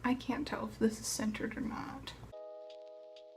I can't tell if this is centered or not.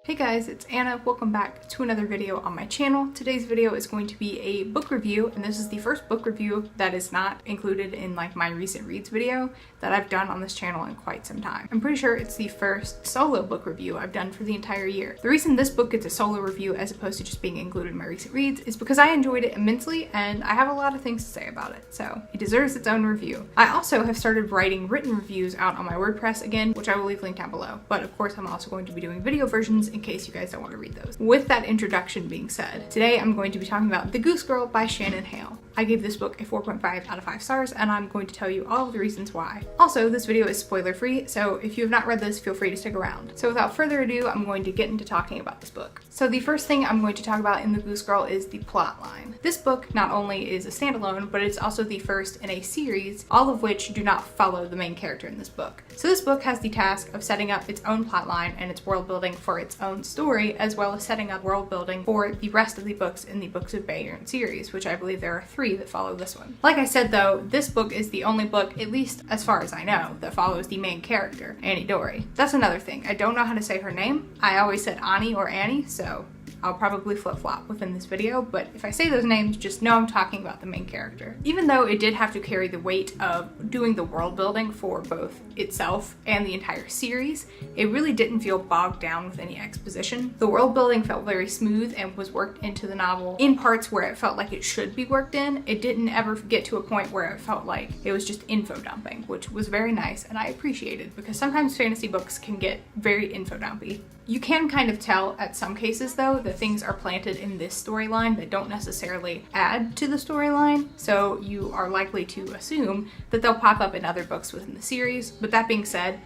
Hey guys, it's Anna. Welcome back to another video on my channel. Today's video is going to be a book review, and this is the first book review that is not included in like my recent reads video that I've done on this channel in quite some time. I'm pretty sure it's the first solo book review I've done for the entire year. The reason this book gets a solo review as opposed to just being included in my recent reads is because I enjoyed it immensely and I have a lot of things to say about it, so it deserves its own review. I also have started writing written reviews out on my WordPress again, which I will leave linked down below, but of course I'm also going to be doing video versions in case you guys don't want to read those. With that introduction being said, today I'm going to be talking about The Goose Girl by Shannon Hale. I gave this book a 4.5 out of 5 stars, and I'm going to tell you all of the reasons why. Also, this video is spoiler free, so if you have not read this, feel free to stick around. So without further ado, I'm going to get into talking about this book. So the first thing I'm going to talk about in The Goose Girl is the plot line. This book not only is a standalone, but it's also the first in a series, all of which do not follow the main character in this book. So this book has the task of setting up its own plot line and its world building for its own story, as well as setting up world building for the rest of the books in the Books of Bayern series, which I believe there are 3 that follow this one. Like I said though, this book is the only book, at least as far as I know, that follows the main character, Annie Dory. That's another thing. I don't know how to say her name. I always said Annie or Annie, so I'll probably flip-flop within this video, but if I say those names, just know I'm talking about the main character. Even though it did have to carry the weight of doing the world building for both itself and the entire series, it really didn't feel bogged down with any exposition. The world building felt very smooth and was worked into the novel in parts where it felt like it should be worked in. It didn't ever get to a point where it felt like it was just info dumping, which was very nice and I appreciated, because sometimes fantasy books can get very info dumpy. You can kind of tell at some cases though that things are planted in this storyline that don't necessarily add to the storyline, so you are likely to assume that they'll pop up in other books within the series. But that being said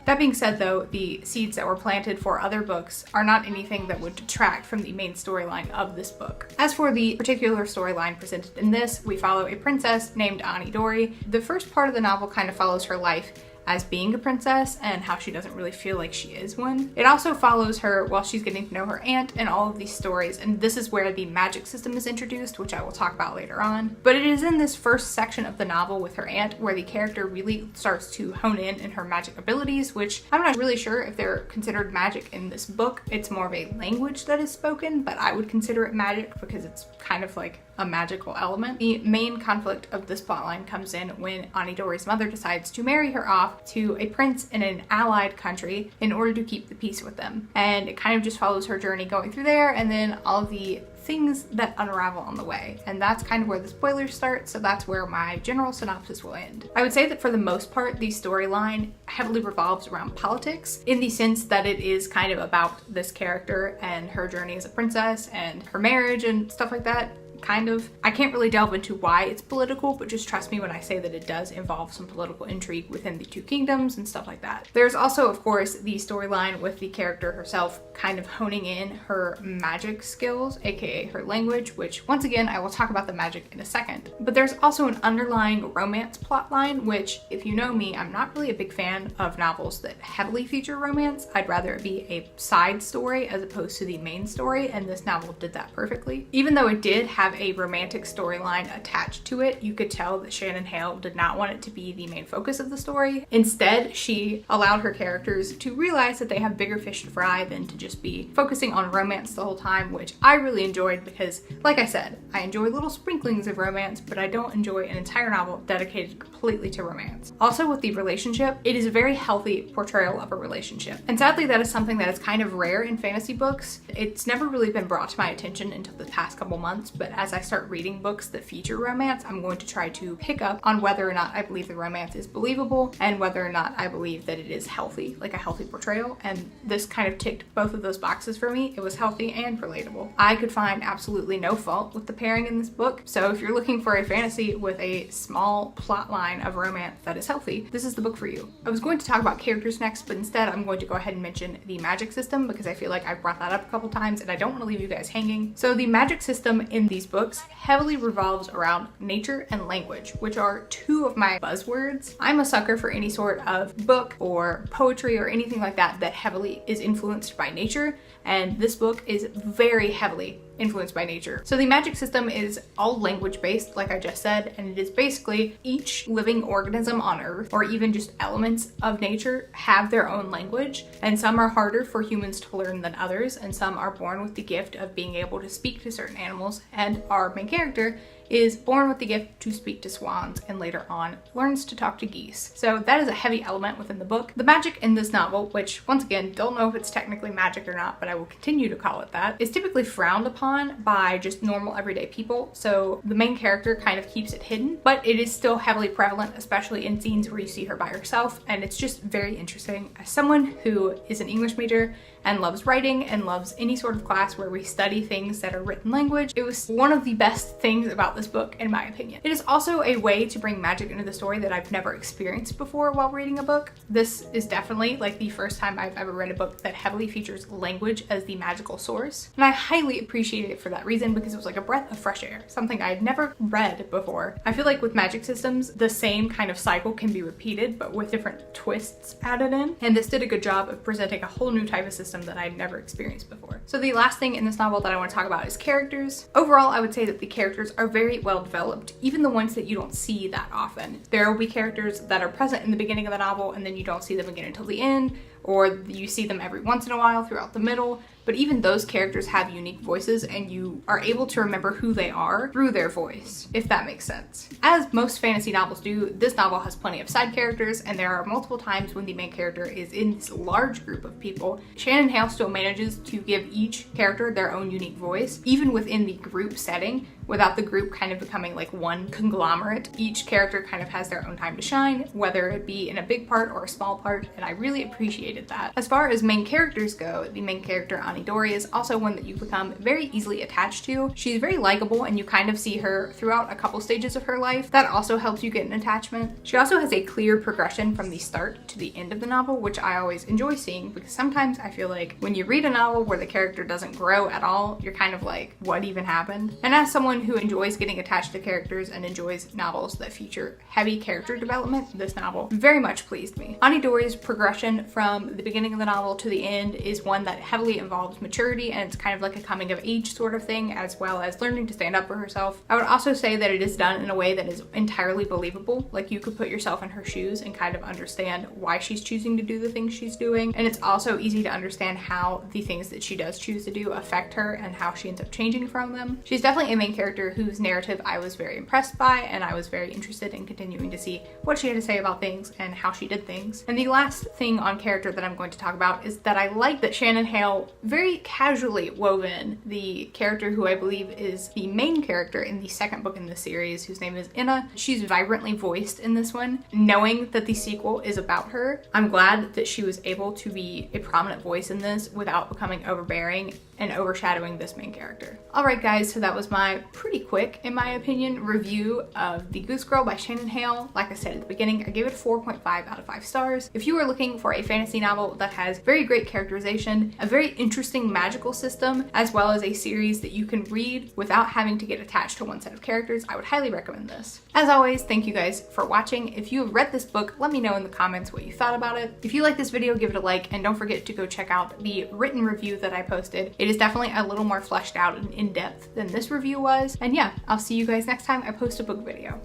though, the seeds that were planted for other books are not anything that would detract from the main storyline of this book. As for the particular storyline presented in this, we follow a princess named Annie Dory. The first part of the novel kind of follows her life as being a princess and how she doesn't really feel like she is one. It also follows her while she's getting to know her aunt and all of these stories, and this is where the magic system is introduced, which I will talk about later on. But it is in this first section of the novel with her aunt where the character really starts to hone in her magic abilities, which I'm not really sure if they're considered magic in this book. It's more of a language that is spoken, but I would consider it magic because it's kind of like a magical element. The main conflict of this plotline comes in when Annie Dory's mother decides to marry her off to a prince in an allied country in order to keep the peace with them. And it kind of just follows her journey going through there and then all of the things that unravel on the way. And that's kind of where the spoilers start, so that's where my general synopsis will end. I would say that for the most part, the storyline heavily revolves around politics, in the sense that it is kind of about this character and her journey as a princess and her marriage and stuff like that. Kind of. I can't really delve into why it's political, but just trust me when I say that it does involve some political intrigue within the 2 kingdoms and stuff like that. There's also, of course, the storyline with the character herself kind of honing in her magic skills, aka her language, which once again, I will talk about the magic in a second. But there's also an underlying romance plotline, which if you know me, I'm not really a big fan of novels that heavily feature romance. I'd rather it be a side story as opposed to the main story, and this novel did that perfectly. Even though it did have a romantic storyline attached to it, you could tell that Shannon Hale did not want it to be the main focus of the story. Instead, she allowed her characters to realize that they have bigger fish to fry than to just be focusing on romance the whole time, which I really enjoyed because, like I said, I enjoy little sprinklings of romance, but I don't enjoy an entire novel dedicated completely to romance. Also with the relationship, it is a very healthy portrayal of a relationship. And sadly, that is something that is kind of rare in fantasy books. It's never really been brought to my attention until the past couple months, but as I start reading books that feature romance, I'm going to try to pick up on whether or not I believe the romance is believable and whether or not I believe that it is healthy, like a healthy portrayal. And this kind of ticked both of those boxes for me. It was healthy and relatable. I could find absolutely no fault with the pairing in this book. So if you're looking for a fantasy with a small plot line of romance that is healthy, this is the book for you. I was going to talk about characters next, but instead I'm going to go ahead and mention the magic system because I feel like I've brought that up a couple times and I don't want to leave you guys hanging. So the magic system in these books heavily revolves around nature and language, which are 2 of my buzzwords. I'm a sucker for any sort of book or poetry or anything like that that heavily is influenced by nature, and this book is very heavily influenced by nature. So the magic system is all language based, like I just said, and it is basically each living organism on Earth, or even just elements of nature, have their own language, and some are harder for humans to learn than others, and some are born with the gift of being able to speak to certain animals, and our main character is born with the gift to speak to swans and later on learns to talk to geese. So that is a heavy element within the book. The magic in this novel, which once again, don't know if it's technically magic or not, but I will continue to call it that, is typically frowned upon by just normal everyday people. So the main character kind of keeps it hidden, but it is still heavily prevalent, especially in scenes where you see her by herself. And it's just very interesting. As someone who is an English major and loves writing and loves any sort of class where we study things that are written language, it was one of the best things about this book, in my opinion. It is also a way to bring magic into the story that I've never experienced before while reading a book. This is definitely like the first time I've ever read a book that heavily features language as the magical source. And I highly appreciated it for that reason, because it was like a breath of fresh air, something I had never read before. I feel like with magic systems, the same kind of cycle can be repeated, but with different twists added in. And this did a good job of presenting a whole new type of system that I'd never experienced before. So the last thing in this novel that I want to talk about is characters. Overall, I would say that the characters are very well developed, even the ones that you don't see that often. There will be characters that are present in the beginning of the novel and then you don't see them again until the end, or you see them every once in a while throughout the middle. But even those characters have unique voices and you are able to remember who they are through their voice, if that makes sense. As most fantasy novels do, this novel has plenty of side characters, and there are multiple times when the main character is in this large group of people. Shannon Hale still manages to give each character their own unique voice, even within the group setting, without the group kind of becoming like one conglomerate. Each character kind of has their own time to shine, whether it be in a big part or a small part, and I really appreciated that. As far as main characters go, the main character Anidori is also one that you become very easily attached to. She's very likable and you kind of see her throughout a couple stages of her life. That also helps you get an attachment. She also has a clear progression from the start to the end of the novel, which I always enjoy seeing, because sometimes I feel like when you read a novel where the character doesn't grow at all, you're kind of like, what even happened? And as someone who enjoys getting attached to characters and enjoys novels that feature heavy character development, this novel very much pleased me. Anidori's progression from the beginning of the novel to the end is one that heavily involves maturity, and it's kind of like a coming of age sort of thing, as well as learning to stand up for herself. I would also say that it is done in a way that is entirely believable. Like, you could put yourself in her shoes and kind of understand why she's choosing to do the things she's doing. And it's also easy to understand how the things that she does choose to do affect her and how she ends up changing from them. She's definitely a main character whose narrative I was very impressed by, and I was very interested in continuing to see what she had to say about things and how she did things. And the last thing on character that I'm going to talk about is that I like that Shannon Hale very casually wove in the character who I believe is the main character in the second book in the series, whose name is Inna. She's vibrantly voiced in this one. Knowing that the sequel is about her, I'm glad that she was able to be a prominent voice in this without becoming overbearing and overshadowing this main character. Alright guys, so that was my pretty quick, in my opinion, review of The Goose Girl by Shannon Hale. Like I said at the beginning, I gave it a 4.5 out of 5 stars. If you are looking for a fantasy novel that has very great characterization, a very interesting magical system, as well as a series that you can read without having to get attached to one set of characters, I would highly recommend this. As always, thank you guys for watching. If you have read this book, let me know in the comments what you thought about it. If you like this video, give it a like, and don't forget to go check out the written review that I posted. It is definitely a little more fleshed out and in-depth than this review was. And yeah, I'll see you guys next time I post a book video.